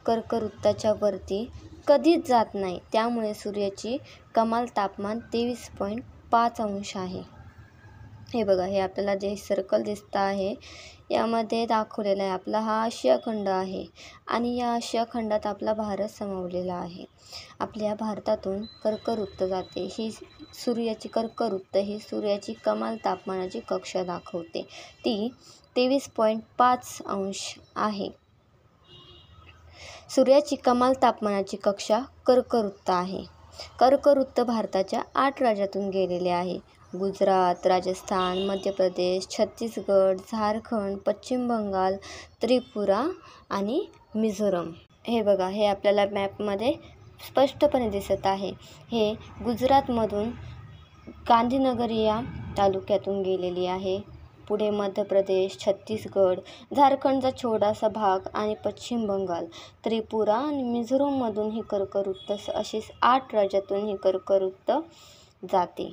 कर्कवृत्ताच्या वरती कधीच जात नाही, त्यामुळे सूर्याची कमाल तापमान 23.5 अंश आहे। हे बघा, हे आपल्याला जे सर्कल दिसतं आहे यामध्ये दाखवलेलं आहे आपला हा आशिया खंड आहे आणि या आशिया खंडात आपला भारत सामावलेला आहे। आपल्या भारतातून कर्कवृत्त जाते। ही सूर्याची कर्कवृत्त ही सूर्याची कमाल तापमानाची कक्षा दाखवते, ती 23.5 अंश आहे। सूर्याची कमाल तापमानाची कक्षा कर्कवृत्त आहे। कर्कवृत्त भारताच्या 8 राज्यातून गेलेले आहे। गुजरात, राजस्थान, मध्य प्रदेश, छत्तीसगड, झारखंड, पश्चिम बंगाल, त्रिपुरा आणि मिझोरम। हे बघा, हे आपल्याला मॅपमध्ये स्पष्टपणे दिसत आहे। हे गुजरातमधून गांधीनगर या तालुक्यातून गेलेली आहे। पुढे मध्य प्रदेश, छत्तीसगड, झारखंडचा छोटासा भाग आणि पश्चिम बंगाल, त्रिपुरा आणि मिझोरममधून ही कर्कवृत्त अशीच 8 राज्यातून ही कर्कवृत्त जाते।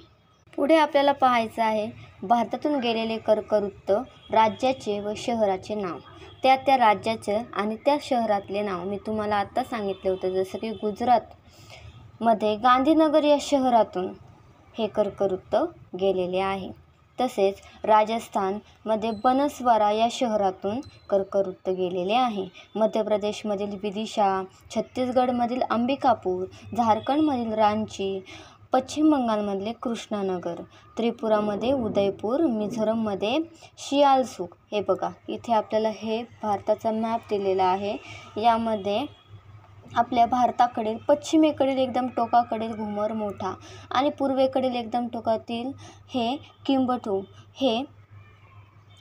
पुढे आपल्याला पाहायचं आहे भारतातून गेलेले कर्कवृत्त राज्याचे व शहराचे नाव, त्या राज्याचे आणि त्या शहरातले नाव मी तुम्हाला आत्ता सांगितले होते। जसं की गुजरातमध्ये गांधीनगर या शहरातून हे कर्कवृत्त गेलेले आहे। तसेच राजस्थानमध्ये बनसवारा या शहरातून कर्कवृत्त गेलेले आहे। मध्य प्रदेशमधील विदिशा, छत्तीसगडमधील अंबिकापूर, झारखंडमधील रांची, पश्चिम बंगालमधले कृष्णानगर, त्रिपुरामध्ये उदयपूर, मिझोरममध्ये सियालसुख। हे बघा, इथे आपल्याला हे भारताचा मॅप दिलेला आहे। यामध्ये आपल्या भारताकडील पश्चिमेकडील एकदम टोकाकडील घुमर मोठा आणि पूर्वेकडील एकदम टोकातील हे किंबटू, हे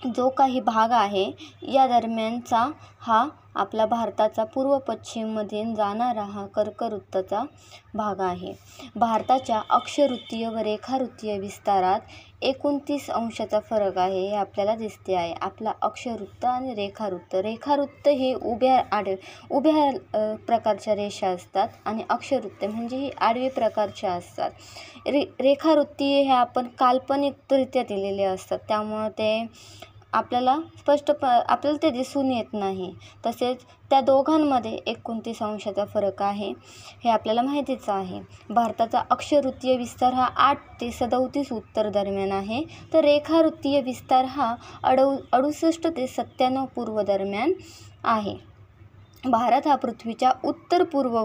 जो काही भाग आहे या दरम्यानचा हा आपला भारताचा पूर्व पश्चिममधून जाणारा हा कर्कवृत्ताचा भाग आहे। भारताच्या अक्षवृत्तीय व रेखावृत्तीय विस्तारात 29 अंशाचा फरक आहे, हे आपल्याला दिसते आहे। आपला अक्षवृत्त आणि रेखावृत्त, रेखावृत्त हे उभ्या प्रकारच्या रेषा असतात आणि अक्षवृत्त म्हणजे ही आडवी प्रकारच्या असतात। रेखावृत्तीय हे आपण काल्पनिकरित्या दिलेले असतात, त्यामुळे ते आपल्याला आपल्याला ते दिसून येत नाही। तसेच त्या दोघांमध्ये 29 अंशाचा फरक आहे, हे आपल्याला माहितीच आहे। भारताचा अक्षवृत्तीय विस्तार हा 8 ते 37 उत्तर दरम्यान आहे, तर रेखावृत्तीय विस्तार हा 68 ते 97 पूर्व दरम्यान आहे। भारत हा पृथ्वीच्या उत्तर पूर्व